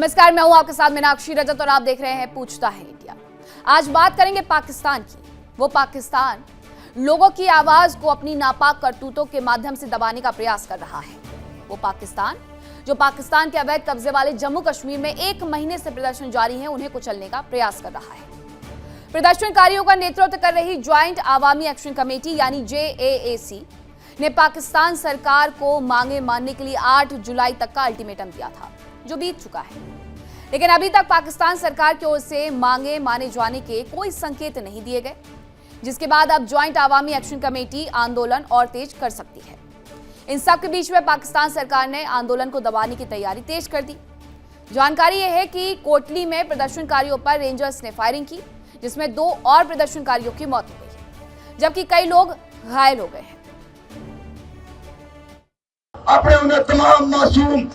नमस्कार, मैं हूं आपके साथ मीनाक्षी रजत और आप देख रहे हैं पूछता है इंडिया। आज बात करेंगे पाकिस्तान की। वो पाकिस्तान लोगों की आवाज को अपनी नापाक करतूतों के माध्यम से दबाने का प्रयास कर रहा है। वो पाकिस्तान जो पाकिस्तान के अवैध कब्जे वाले जम्मू कश्मीर में 1 महीने से प्रदर्शन जारी है, उन्हें कुचलने का प्रयास कर रहा है। प्रदर्शनकारियों का नेतृत्व कर रही ज्वाइंट आवामी एक्शन कमेटी यानी JAAC ने पाकिस्तान सरकार को मांगे मानने के लिए 8 जुलाई तक का अल्टीमेटम दिया था, जो बीत चुका है। लेकिन अभी तक पाकिस्तान सरकार की ओर से मांगे माने जाने के कोई संकेत नहीं दिए गए, जिसके बाद अब ज्वाइंट आवामी एक्शन कमेटी आंदोलन और तेज कर सकती है। इन सब के बीच में पाकिस्तान सरकार ने आंदोलन को दबाने की तैयारी तेज कर दी। जानकारी यह है कि कोटली में प्रदर्शनकारियों पर रेंजर्स ने फायरिंग की, जिसमें 2 और प्रदर्शनकारियों की मौत हो गई है, जबकि कई लोग घायल हो गए हैं। अपने उन्हें तमाम मासूम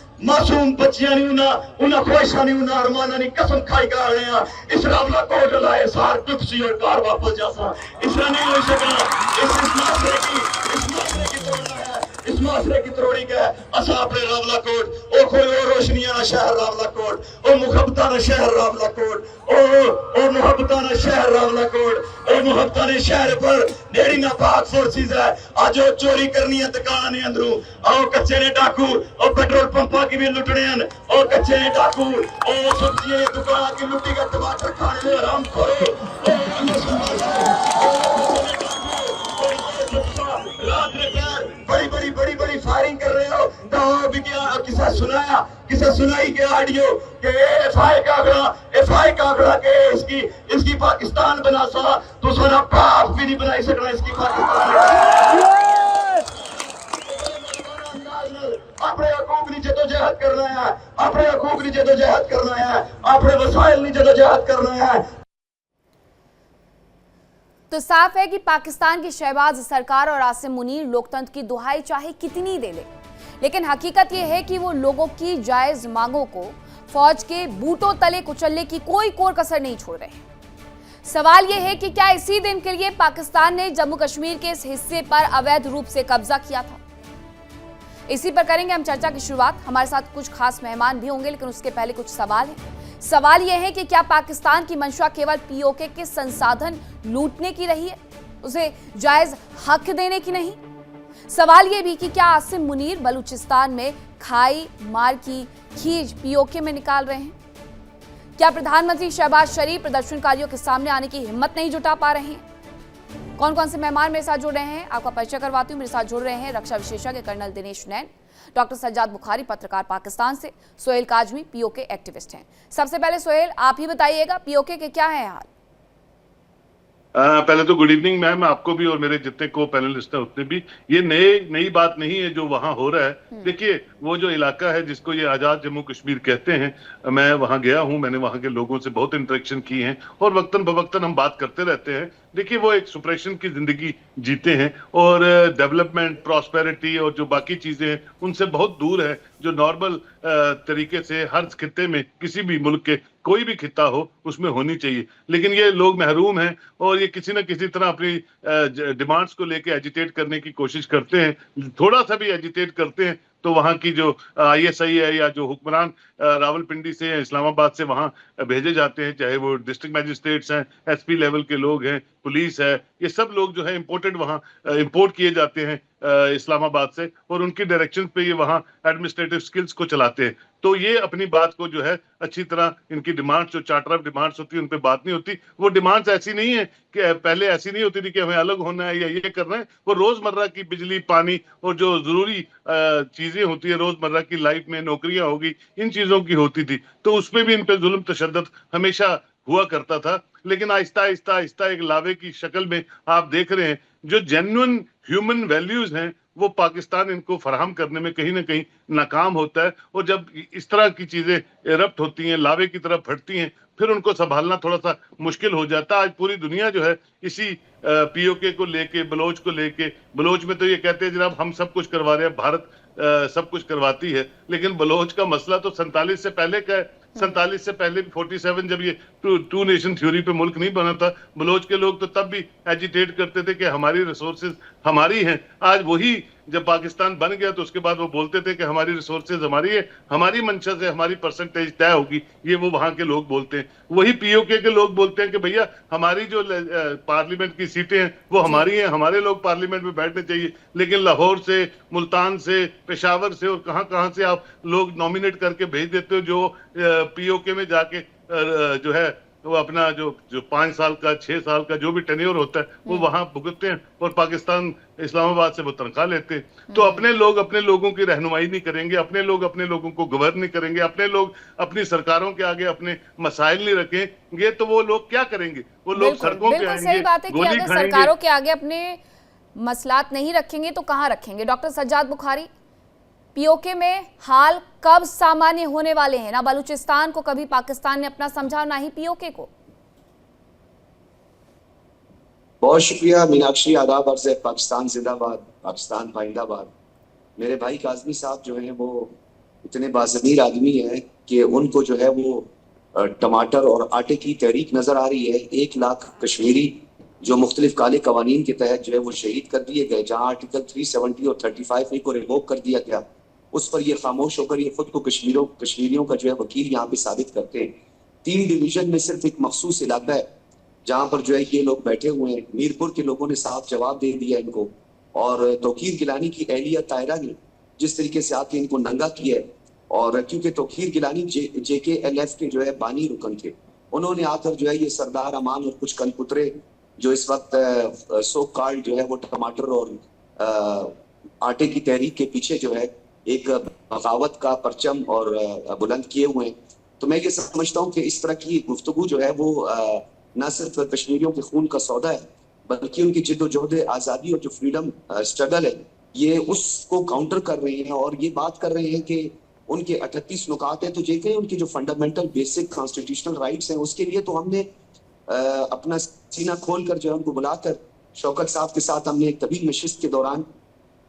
बच्चियां नहीं उन्हें ख्वाहिशा नहीं उन्हें अरमाना नहीं कसम खाई कर रहे हैं। इस रावला कोट लाए सार टुपसी और कार वापस जासा इसरा नहीं हो सका। इस मासरे की तोड़ी का असा अपने रावला कोट ओ कोई और रोशनियां ना शहर रावला कोट ओ मुहब्बता ना शहर रावला कोट ओ मुहब्बता ना शहर रावला कोट ओ मुहब्बता ने शहर पर डेढ़ी ना पाक फोर्सेस है। आज वो चोरी करनी है दुकान ने अंदरों आओ कच्चे ने डाकू और पेट्रोल पंपा की भी लुटने हैं और कच्चे ने डाकू और सब्जियां दुकान की लुटी का टमाटर खाने में आराम करो। बड़ी फायरिंग कर रहे हो तो भी क्या किसे सुनाई के ऑडियो के एफआई का आंकड़ा के इसकी पाकिस्तान बना सा तो सोना बाप भी नहीं बनाई सकना इसकी पाकिस्तान। अपने हकूक नीचे तो जहद करना है, अपने हकूक नीचे तो जहद करना है, अपने वसाइल नीचे तो जहद करना है। तो साफ है कि पाकिस्तान की शहबाज सरकार और आसिम मुनीर लोकतंत्र की दुहाई चाहे कितनी दे ले, लेकिन हकीकत यह है कि वो लोगों की जायज मांगों को फौज के बूटों तले कुचलने की कोई कोर कसर नहीं छोड़ रहे हैं। सवाल यह है कि क्या इसी दिन के लिए पाकिस्तान ने जम्मू कश्मीर के इस हिस्से पर अवैध रूप से कब्जा किया था? इसी पर करेंगे हम चर्चा की शुरुआत। हमारे साथ कुछ खास मेहमान भी होंगे, लेकिन उसके पहले कुछ सवाल हैं। सवाल यह है कि क्या पाकिस्तान की मंशा केवल POK के संसाधन लूटने की रही है, उसे जायज हक देने की नहीं? सवाल यह भी कि क्या आसिम मुनीर बलूचिस्तान में खाई मार की खीज POK में निकाल रहे हैं? क्या प्रधानमंत्री शहबाज शरीफ प्रदर्शनकारियों के सामने आने की हिम्मत नहीं जुटा पा रहे हैं? कौन कौन से मेहमान मेरे साथ जुड़ रहे हैं, आपका परिचय करवाती हूँ। मेरे साथ जुड़ रहे हैं रक्षा विशेषज्ञ कर्नल दिनेश नैन, डॉक्टर सज्जाद बुखारी पत्रकार पाकिस्तान से, सोहेल काजमी POK एक्टिविस्ट हैं। सबसे पहले सोहेल, आप ही बताइएगा POK के क्या है हाल? पहले तो गुड इवनिंग मैम, आपको भी और मेरे जितने को पैनलिस्ट हैं उतने भी। ये नई बात नहीं है जो वहां हो रहा है। देखिए, वो जो इलाका है जिसको ये आजाद जम्मू कश्मीर कहते हैं, मैं वहां गया हूं, मैंने वहां के लोगों से बहुत इंटरेक्शन की है और वक्तन बवक्तन हम बात करते रहते हैं। देखिए, वो एक सुप्रेशन की जिंदगी जीते हैं और डेवलपमेंट, प्रॉस्पेरिटी और जो बाकी चीजें हैं उनसे बहुत दूर है, जो नॉर्मल तरीके से हर खित्ते में किसी भी मुल्क के कोई भी खित्ता हो उसमें होनी चाहिए। लेकिन ये लोग महरूम हैं और ये किसी न किसी तरह अपनी डिमांड्स को लेके एजिटेट करने की कोशिश करते हैं। थोड़ा सा भी एजिटेट करते हैं तो वहाँ की जो ISI है या जो हुक्मरान रावलपिंडी से या इस्लामाबाद से वहाँ भेजे जाते हैं, चाहे वो डिस्ट्रिक्ट मैजिस्ट्रेट्स हैं, SP लेवल के लोग हैं, पुलिस है, ये सब लोग जो है इम्पोर्टेड वहाँ इम्पोर्ट किए जाते हैं इस्लामाबाद से और उनकी डायरेक्शन पे ये वहाँ एडमिनिस्ट्रेटिव स्किल्स को चलाते हैं। तो ये अपनी बात को जो है अच्छी तरह, इनकी डिमांड्स जो चार्टर ऑफ डिमांड्स होती है उन पे बात नहीं होती। वो डिमांड्स ऐसी नहीं है कि पहले ऐसी नहीं होती थी कि हमें अलग होना है या ये करना है। वो रोजमर्रा की बिजली, पानी और जो जरूरी चीजें होती है रोजमर्रा की लाइफ में, नौकरियां होगी, इन चीजों की होती थी। तो उसपे भी इन पे जुल्म तशद्दुद हमेशा हुआ करता था। लेकिन आहिस्ता आहिस्ता एक लावे की शक्ल में आप देख रहे हैं जो जेन्युइन ह्यूमन वैल्यूज हैं वो पाकिस्तान इनको फराहम करने में कहीं ना कहीं नाकाम होता है। और जब इस तरह की चीजें इरप्ट होती हैं, लावे की तरफ फटती हैं, फिर उनको संभालना थोड़ा सा मुश्किल हो जाता है। आज पूरी दुनिया जो है इसी POK को लेके, बलोच को लेके, बलोच में तो ये कहते हैं जनाब हम सब कुछ करवा रहे हैं, भारत सब कुछ करवाती है, लेकिन बलोच का मसला तो 47 से पहले का है। 47 से पहले 47 जब ये टू नेशन थ्योरी पे मुल्क नहीं बना था। बलोच के लोग तो तब भी एजिटेट करते थे कि हमारी रिसोर्सेज हमारी हैं। आज वही जब पाकिस्तान बन गया तो उसके बाद वो बोलते थे कि हमारी रिसोर्सेज हमारी है, हमारी मंशा से हमारी परसेंटेज तय होगी। ये वो वहां के लोग बोलते हैं। वही पीओके के लोग बोलते हैं कि भैया हमारी जो पार्लियामेंट की सीटें हैं वो हमारी हैं, हमारे लोग पार्लियामेंट में बैठने चाहिए। लेकिन लाहौर से, मुल्तान से, पेशावर से और कहां से आप लोग नॉमिनेट करके भेज देते हो जो पीओके में जाके जो है वो अपना जो 5 साल का 6 साल का जो भी टेन्योर होता है वो वहां भुगतते हैं और पाकिस्तान इस्लामाबाद से वो तनख्वाह लेते हैं। तो अपने लोग अपने लोगों की रहनुमाई नहीं करेंगे, अपने लोग अपने लोगों को गवर्न नहीं करेंगे, अपने लोग अपनी सरकारों के आगे अपने मसाइल नहीं रखेंगे तो वो लोग क्या करेंगे? वो लोग सड़कों पे आएंगे, सही बात है कि अगर सरकारों के आगे अपने मसलात नहीं रखेंगे तो कहां रखेंगे? डॉक्टर सज्जाद बुखारी, पीओके में हाल कब सामान्य होने वाले हैं? ना बलूचिस्तान को कभी पाकिस्तान ने अपना समझा, ना ही पीओके को। बहुत शुक्रिया मीनाक्षी, आदाब अर्ज़ है। पाकिस्तान जिंदाबाद, पाकिस्तान पाइंदाबाद। मेरे भाई काज़मी साहब जो हैं वो इतने बाज़मीर आदमी हैं कि उनको जो है वो टमाटर और आटे की तहरीक नजर आ रही है। 1 लाख कश्मीरी जो मुख्तलिफ काले कवानीन के तहत जो है वो शहीद कर दिए गए, जहाँ आर्टिकल 370 और 35A को रिवोक कर दिया गया, उस पर ये खामोश होकर ये खुद को कश्मीरियों का जो है वकील यहाँ पे साबित करते हैं। 3 डिवीजन में सिर्फ एक मखसूस इलाका है जहाँ पर जो है ये लोग बैठे हुए हैं। मीरपुर के लोगों ने साफ जवाब दे दिया इनको, और तौकीर गिलानी की एहलिया तायरा ने जिस तरीके से आके इनको नंगा किया है, और क्योंकि तौकीर गिलानी JKLF के जो है बानी रुकन थे, उन्होंने आकर जो है ये सरदार अमान और कुछ कलपुत्रे जो इस वक्त सो कॉल्ड जो है वो टमाटर और आटे की तहरीक के पीछे जो है एक बगावत का परचम और बुलंद किए हुए हैं। तो मैं ये समझता हूँ कि इस तरह की गुफ्तगू जो है वो न सिर्फ कश्मीरियों के खून का सौदा है, बल्कि उनकी जिद्दोजहद आज़ादी और जो फ्रीडम स्ट्रगल है ये उसको काउंटर कर रहे हैं। और ये बात कर रहे हैं कि उनके 38 नुकात हैं, तो जेके उनकी जो फंडामेंटल बेसिक कॉन्स्टिट्यूशनल राइट्स हैं उसके लिए तो हमने अपना सीना खोल कर जो है उनको बुलाकर शौकत साहब के साथ हमने एक तवील नशिस्त के दौरान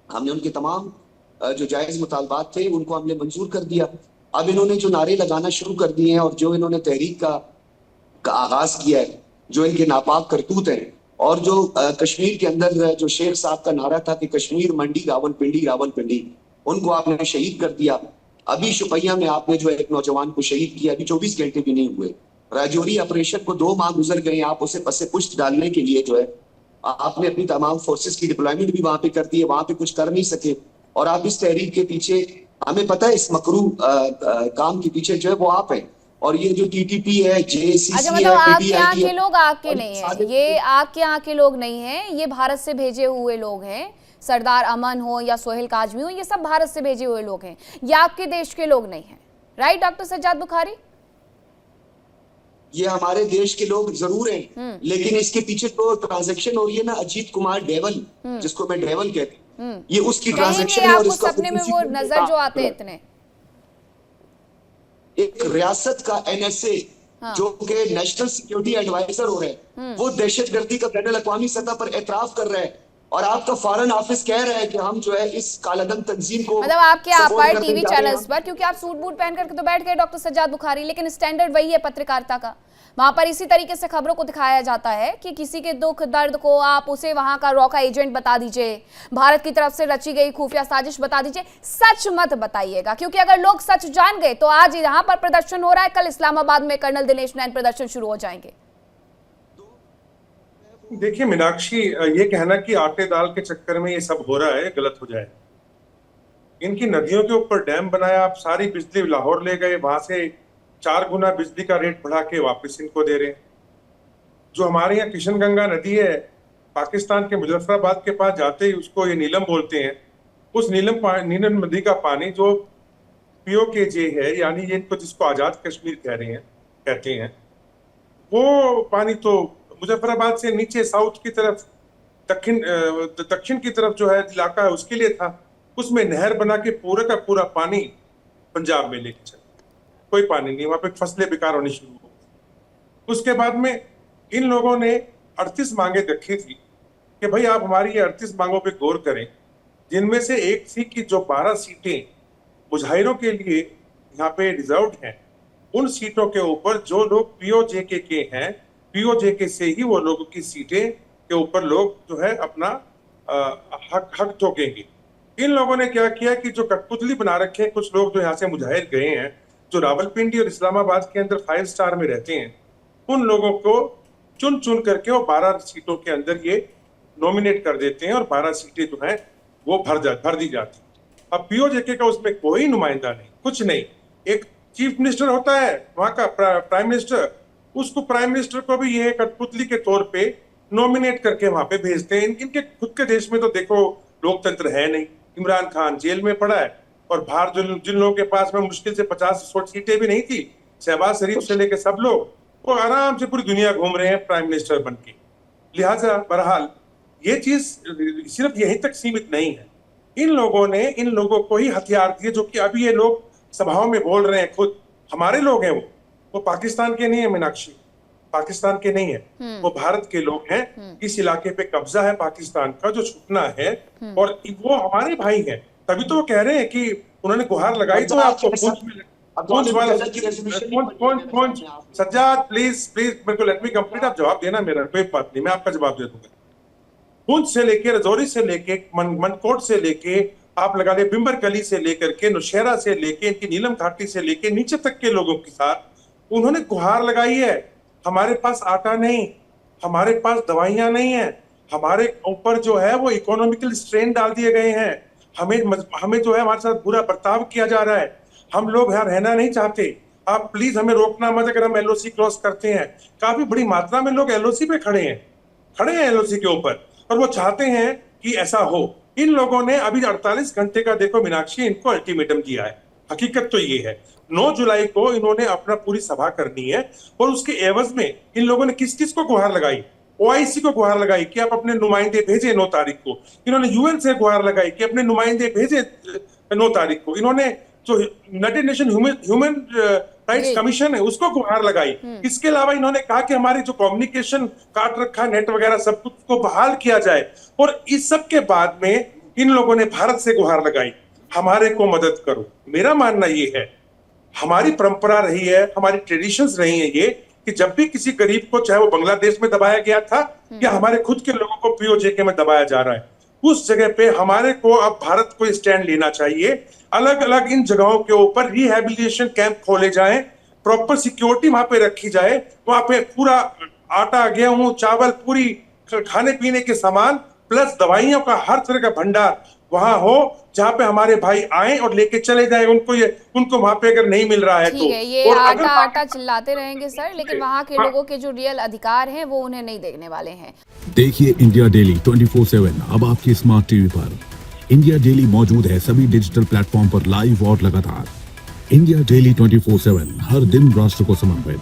हमने उनके तमाम जो जायज़ मुतालबात थे उनको हमने मंजूर कर दिया। अब इन्होंने जो नारे लगाना शुरू कर दिए हैं और जो इन्होंने तहरीक का आगाज किया है, जो इनके नापाक करतूत हैं, और जो कश्मीर के अंदर जो शेख साहब का नारा था कि कश्मीर मंडी रावलपिंडी रावलपिंडी, उनको आपने शहीद कर दिया। अभी शुपैया में आपने जो एक नौजवान को शहीद किया, अभी 24 घंटे भी नहीं हुए। राजौरी ऑपरेशन को 2 माह गुजर गए, आप उसे पसे पुश्त डालने के लिए जो है आपने अपनी तमाम फोर्सेस की डिप्लॉयमेंट भी वहां पे कर दी है, वहां पे कुछ कर नहीं सके। और आप इस तहरीक के पीछे, हमें पता है इस मकरू काम के पीछे जो है वो आप हैं। और ये जो TTP है, JCC अच्छा, है, मतलब आपके PTI यहाँ के है, लोग आपके नहीं है, ये आपके यहाँ के लोग नहीं हैं, ये भारत से भेजे हुए लोग हैं। सरदार अमन हो या सोहेल काजमी हो, ये सब भारत से भेजे हुए लोग हैं, ये आपके देश के लोग नहीं हैं। Right doctor Sajjad Bukhari? ये हमारे देश के लोग जरूर हैं, लेकिन इसके पीछे तो ट्रांजैक्शन हो रही है ना, अजीत कुमार डेवल, जिसको मैं डेवल कहती हूँ, ये उसकी ट्रांजैक्शन है। और इसका सपने में वो नजर जो आते हैं इतने, एक रियासत का NSA जो कि नेशनल सिक्योरिटी एडवाइजर हो रहे हैं, वो दहशतगर्दी का बैनुल अक़वामी सतह पर एतराफ कर रहा है, और आपका फॉरेन ऑफिस कह रहा है कि हम जो है इस कालादम तंजीम को, मतलब आपके आपार टीवी चैनल्स पर, क्योंकि आप सूट बूट पहन करके तो बैठ गए डॉक्टर सज्जाद बुखारी, लेकिन स्टैंडर्ड वही है पत्रकारिता का। वहां पर इसी तरीके से खबरों को दिखाया जाता है कि किसी के दुख दर्द को आप उसे वहां का रॉ का एजेंट बता दीजिए, भारत की तरफ से रची गई खुफिया साजिश बता दीजिए, सच मत बताइएगा। क्योंकि अगर लोग सच जान गए तो आज यहाँ पर प्रदर्शन हो रहा है, कल इस्लामाबाद में कर्नल दिनेश नैन प्रदर्शन शुरू हो जाएंगे। देखिए मीनाक्षी, ये कहना कि आटे दाल के चक्कर में ये सब हो रहा है गलत हो जाए। इनकी नदियों के ऊपर डैम बनाया, आप सारी बिजली लाहौर ले गए, वहां से 4 गुना बिजली का रेट बढ़ा के वापस इनको दे रहे हैं। जो हमारे यहाँ किशन गंगा नदी है, पाकिस्तान के मुजफ्फराबाद के पास जाते ही उसको ये नीलम बोलते हैं। उस नीलम नदी का पानी जो POKJ है, यानी ये इनको जिसको आजाद कश्मीर कहते हैं, वो पानी तो मुजफ्फराबाद से नीचे साउथ की तरफ, दक्षिण की तरफ जो है इलाका है उसके लिए था। उसमें नहर बना के पूरा का पूरा पानी पंजाब में लेके चले, कोई पानी नहीं, वहां पे फसलें बेकार होनी शुरू हो गई। उसके बाद में इन लोगों ने 38 मांगे रखी थी कि भाई आप हमारी ये 38 मांगों पे गौर करें, जिनमें से एक थी कि जो 12 सीटें मुजाहिरों के लिए यहाँ पे रिजर्व हैं उन सीटों के ऊपर जो लोग पीओजेके के हैं, पीओजेके से ही वो लोगों की सीटें के ऊपर लोग जो है अपना हक ठोकेंगे। इन लोगों ने क्या किया कि जो कठपुतली बना रखे हैं, कुछ लोग जो यहाँ से मुजाहिर गए हैं, जो रावलपिंडी और इस्लामाबाद के अंदर 5 स्टार में रहते हैं, उन लोगों को चुन चुन करके वो 12 सीटों के अंदर ये नॉमिनेट कर देते हैं और 12 सीटें जो हैं वो भर दी जाती। अब पीओजेके का उसमें कोई नुमाइंदा नहीं, कुछ नहीं। एक चीफ मिनिस्टर होता है वहां का, प्राइम मिनिस्टर, उसको प्राइम मिनिस्टर को भी ये कठपुतली के तौर पे नॉमिनेट करके वहां पे भेजते हैं। इनके खुद के देश में तो देखो लोकतंत्र है नहीं। इमरान खान जेल में पड़ा है और बाहर जिन लोगों के पास में मुश्किल से 50 सीटें भी नहीं थी, शहबाज शरीफ से लेके सब लोग, वो आराम से पूरी दुनिया घूम रहे हैं प्राइम मिनिस्टर बन के। लिहाजा बहरहाल ये चीज सिर्फ यहीं तक सीमित नहीं है। इन लोगों ने इन लोगों को ही हथियार दिए, जो कि अभी ये लोग सभाओं में बोल रहे हैं, खुद हमारे लोग हैं, वो पाकिस्तान के नहीं है मीनाक्षी, पाकिस्तान के नहीं है, वो भारत के लोग हैं। इस इलाके पे कब्जा है पाकिस्तान का जो छुटना है, और वो हमारे भाई हैं। तभी तो वो कह रहे हैं कि उन्होंने गुहार लगाई तो आपको सज्जाद प्लीज मेरे को लेट मी कंप्लीट, आप जवाब देना, मेरा कोई बात नहीं, मैं आपका जवाब दे दूंगा। पुंछ से लेके, रजौरी से लेके, मनकोट से लेके, आप लगा ले बिम्बर गली से लेकर के, नौशहरा से लेके, इनकी नीलम घाटी से लेके नीचे तक के लोगों के साथ उन्होंने गुहार लगाई है। हमारे पास आटा नहीं, हमारे पास दवाइयां नहीं है, हमारे ऊपर जो है वो इकोनॉमिकल स्ट्रेन डाल दिए गए हैं, हमें जो है हमारे साथ बुरा बर्ताव किया जा रहा है, हम लोग यहाँ रहना नहीं चाहते। आप प्लीज हमें रोकना मत अगर हम एलओसी क्रॉस करते हैं। काफी बड़ी मात्रा में लोग एलओसी पे खड़े हैं एलओसी के ऊपर, और वो चाहते हैं कि ऐसा हो। इन लोगों ने अभी 48 घंटे का देखो मीनाक्षी, इनको अल्टीमेटम दिया है। हकीकत तो ये है 9 जुलाई को इन्होंने अपना पूरी सभा करनी है, और उसके एवज में इन लोगों ने किस किस को गुहार लगाई? ओआईसी को गुहार लगाई कि आप अपने नुमाइंदे भेजे 9 तारीख को। इन्होंने यूएन से गुहार लगाई कि अपने नुमाइंदे भेजे 9 तारीख को। इन्होंने जो United nation human rights commission है उसको गुहार लगाई। इसके अलावा इन्होंने कहा कि हमारी जो कम्युनिकेशन काट रखा है, नेट वगैरह सब कुछ को बहाल किया जाए। और इस सब के बाद में इन लोगों ने भारत से गुहार लगाई, हमारे को मदद करो। मेरा मानना ये है, हमारी परंपरा रही है, हमारी ट्रेडिशंस रही है ये, कि जब भी किसी गरीब को, चाहे वो बांग्लादेश में दबाया गया था या हमारे खुद के लोगों को पीओजेके में दबाया जा रहा है, उस जगह पे हमारे को अब भारत को स्टैंड लेना चाहिए। अलग अलग इन जगहों के ऊपर रिहैबिलिटेशन कैंप खोले जाएं, प्रॉपर सिक्योरिटी वहां पे रखी जाए, वहां पे पूरा आटा, गेहूं, चावल, पूरी खाने पीने के सामान प्लस दवाइयों का हर तरह का भंडार वहां हो, जहां पे हमारे भाई आए और लेके चले जाए। उनको वहां पे अगर नहीं मिल रहा है तो ये आटा चिल्लाते रहेंगे सर, लेकिन वहां के लोगों के जो रियल अधिकार हैं वो उन्हें नहीं देखने वाले हैं। देखिए इंडिया डेली 24/7 अब आपकी स्मार्ट टीवी पर। इंडिया डेली मौजूद है सभी डिजिटल प्लेटफॉर्म पर लाइव और लगातार। इंडिया डेली 24/7 हर दिन राष्ट्र को समर्पित।